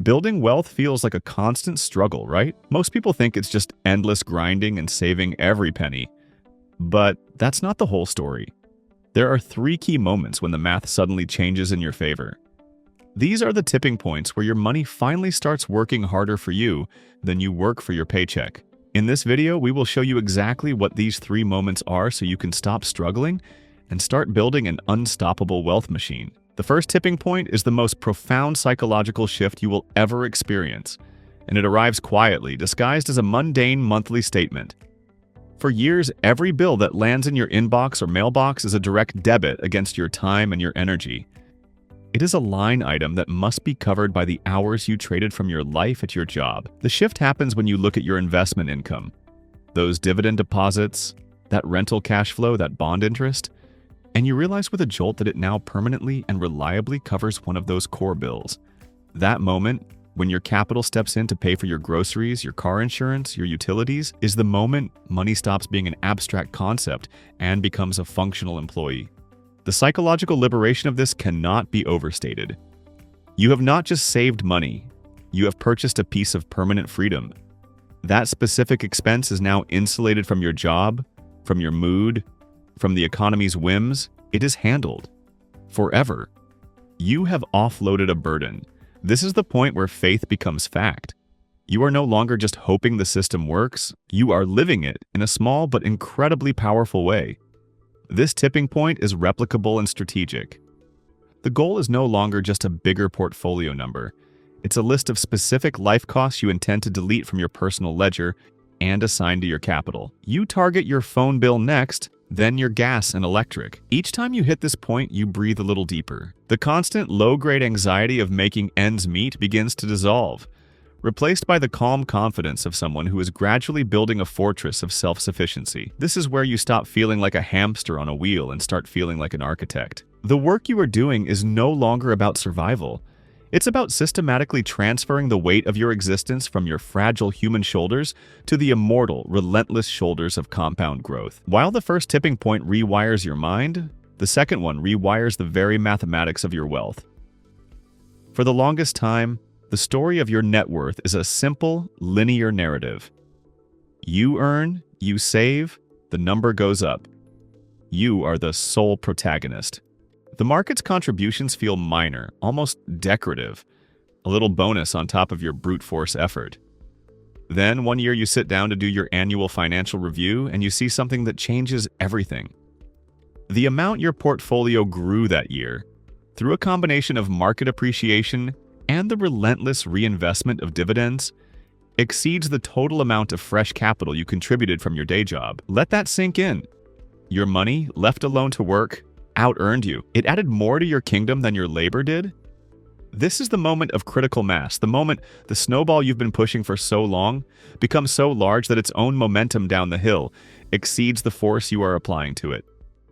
Building wealth feels like a constant struggle, right? Most people think it's just endless grinding and saving every penny. But that's not the whole story. There are 3 key moments when the math suddenly changes in your favor. These are the tipping points where your money finally starts working harder for you than you work for your paycheck. In this video, we will show you exactly what these 3 moments are so you can stop struggling and start building an unstoppable wealth machine. The first tipping point is the most profound psychological shift you will ever experience, and it arrives quietly, disguised as a mundane monthly statement. For years, every bill that lands in your inbox or mailbox is a direct debit against your time and your energy. It is a line item that must be covered by the hours you traded from your life at your job. The shift happens when you look at your investment income. Those dividend deposits, that rental cash flow, that bond interest, and you realize with a jolt that it now permanently and reliably covers one of those core bills. That moment, when your capital steps in to pay for your groceries, your car insurance, your utilities, is the moment money stops being an abstract concept and becomes a functional employee. The psychological liberation of this cannot be overstated. You have not just saved money, you have purchased a piece of permanent freedom. That specific expense is now insulated from your job, from your mood, from the economy's whims. It is handled forever. You have offloaded a burden. This is the point where faith becomes fact. You are no longer just hoping the system works, you are living it in a small but incredibly powerful way. This tipping point is replicable and strategic. The goal is no longer just a bigger portfolio number. It's a list of specific life costs you intend to delete from your personal ledger and assign to your capital. You target your phone bill next, then your gas and electric. Each time you hit this point, you breathe a little deeper. The constant low-grade anxiety of making ends meet begins to dissolve, replaced by the calm confidence of someone who is gradually building a fortress of self-sufficiency. This is where you stop feeling like a hamster on a wheel and start feeling like an architect. The work you are doing is no longer about survival. It's about systematically transferring the weight of your existence from your fragile human shoulders to the immortal, relentless shoulders of compound growth. While the first tipping point rewires your mind, the second one rewires the very mathematics of your wealth. For the longest time, the story of your net worth is a simple, linear narrative. You earn, you save, the number goes up. You are the sole protagonist. The market's contributions feel minor, almost decorative, a little bonus on top of your brute force effort. Then, one year you sit down to do your annual financial review and you see something that changes everything. The amount your portfolio grew that year, through a combination of market appreciation and the relentless reinvestment of dividends, exceeds the total amount of fresh capital you contributed from your day job. Let that sink in. Your money, left alone to work, out-earned you. It added more to your kingdom than your labor did. This is the moment of critical mass, the moment the snowball you've been pushing for so long becomes so large that its own momentum down the hill exceeds the force you are applying to it.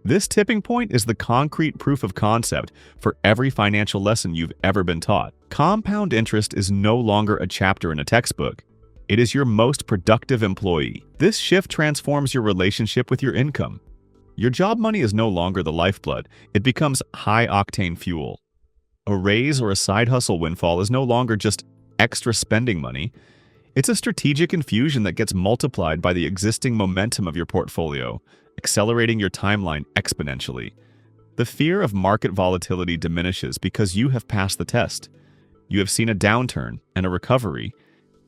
This tipping point is the concrete proof of concept for every financial lesson you've ever been taught. Compound interest is no longer a chapter in a textbook. It is your most productive employee. This shift transforms your relationship with your income. Your job money is no longer the lifeblood. It becomes high-octane fuel. A raise or a side hustle windfall is no longer just extra spending money. It's a strategic infusion that gets multiplied by the existing momentum of your portfolio, accelerating your timeline exponentially. The fear of market volatility diminishes because you have passed the test. You have seen a downturn and a recovery,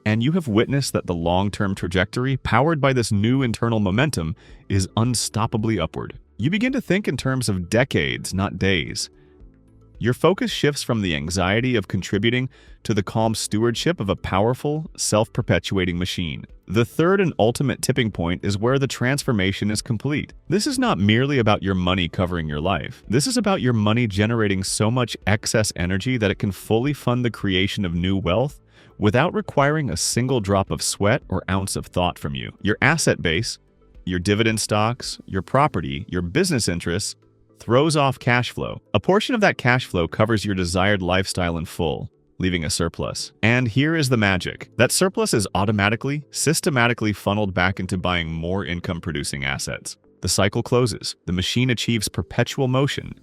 and you have witnessed that the long-term trajectory, powered by this new internal momentum, is unstoppably upward. You begin to think in terms of decades, not days. Your focus shifts from the anxiety of contributing to the calm stewardship of a powerful, self-perpetuating machine. The third and ultimate tipping point is where the transformation is complete. This is not merely about your money covering your life. This is about your money generating so much excess energy that it can fully fund the creation of new wealth without requiring a single drop of sweat or ounce of thought from you. Your asset base, your dividend stocks, your property, your business interests, throws off cash flow. A portion of that cash flow covers your desired lifestyle in full, leaving a surplus. And here is the magic. That surplus is automatically, systematically funneled back into buying more income-producing assets. The cycle closes. The machine achieves perpetual motion.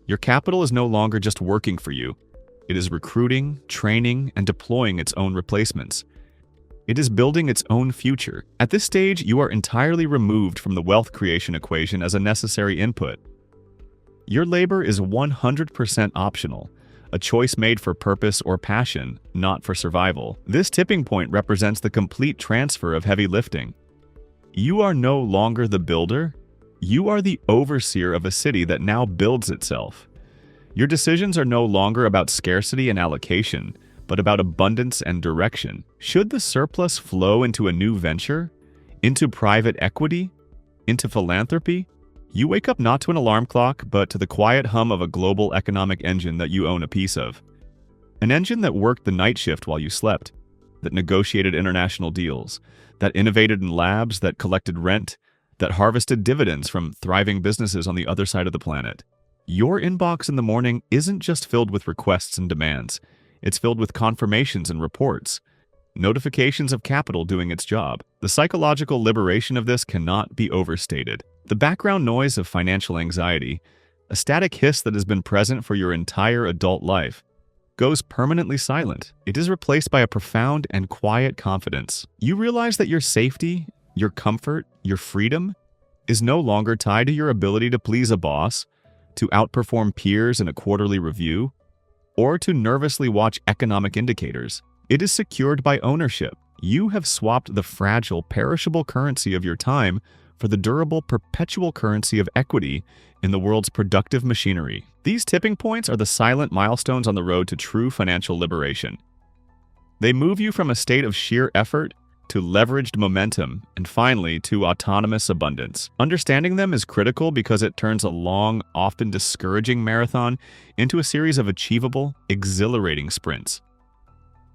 Your capital is no longer just working for you. It is recruiting, training, and deploying its own replacements. It is building its own future. At this stage, you are entirely removed from the wealth creation equation as a necessary input. Your labor is 100% optional, a choice made for purpose or passion, not for survival. This tipping point represents the complete transfer of heavy lifting. You are no longer the builder. You are the overseer of a city that now builds itself. Your decisions are no longer about scarcity and allocation, but about abundance and direction. Should the surplus flow into a new venture, into private equity, into philanthropy? You wake up not to an alarm clock, but to the quiet hum of a global economic engine that you own a piece of. An engine that worked the night shift while you slept, that negotiated international deals, that innovated in labs, that collected rent, that harvested dividends from thriving businesses on the other side of the planet. Your inbox in the morning isn't just filled with requests and demands. It's filled with confirmations and reports, notifications of capital doing its job. The psychological liberation of this cannot be overstated. The background noise of financial anxiety, a static hiss that has been present for your entire adult life, goes permanently silent. It is replaced by a profound and quiet confidence. You realize that your safety, your comfort, your freedom is no longer tied to your ability to please a boss, to outperform peers in a quarterly review, or to nervously watch economic indicators. It is secured by ownership. You have swapped the fragile, perishable currency of your time for the durable, perpetual currency of equity in the world's productive machinery. These tipping points are the silent milestones on the road to true financial liberation. They move you from a state of sheer effort to leveraged momentum, and finally to autonomous abundance. Understanding them is critical because it turns a long, often discouraging marathon into a series of achievable, exhilarating sprints.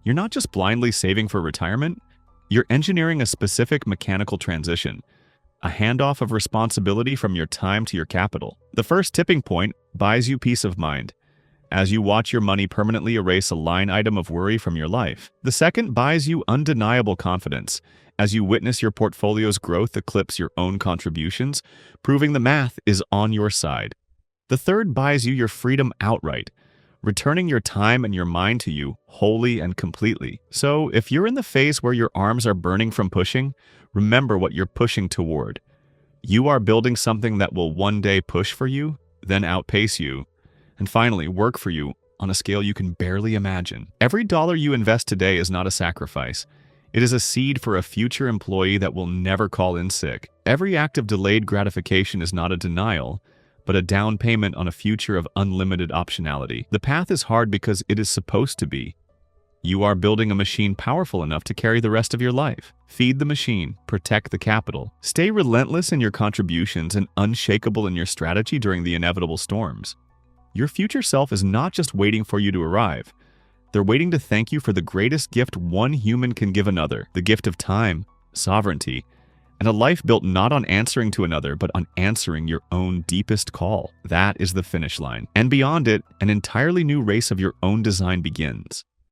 You're not just blindly saving for retirement, you're engineering a specific mechanical transition, a handoff of responsibility from your time to your capital. The first tipping point buys you peace of mind, as you watch your money permanently erase a line item of worry from your life. The second buys you undeniable confidence, as you witness your portfolio's growth eclipse your own contributions, proving the math is on your side. The third buys you your freedom outright, returning your time and your mind to you wholly and completely. So, if you're in the phase where your arms are burning from pushing, remember what you're pushing toward. You are building something that will one day push for you, then outpace you, and finally work for you on a scale you can barely imagine. Every dollar you invest today is not a sacrifice. It is a seed for a future employee that will never call in sick. Every act of delayed gratification is not a denial, but a down payment on a future of unlimited optionality. The path is hard because it is supposed to be. You are building a machine powerful enough to carry the rest of your life. Feed the machine, protect the capital. Stay relentless in your contributions and unshakable in your strategy during the inevitable storms. Your future self is not just waiting for you to arrive. They're waiting to thank you for the greatest gift one human can give another, the gift of time, sovereignty, and a life built not on answering to another, but on answering your own deepest call. That is the finish line. And beyond it, an entirely new race of your own design begins.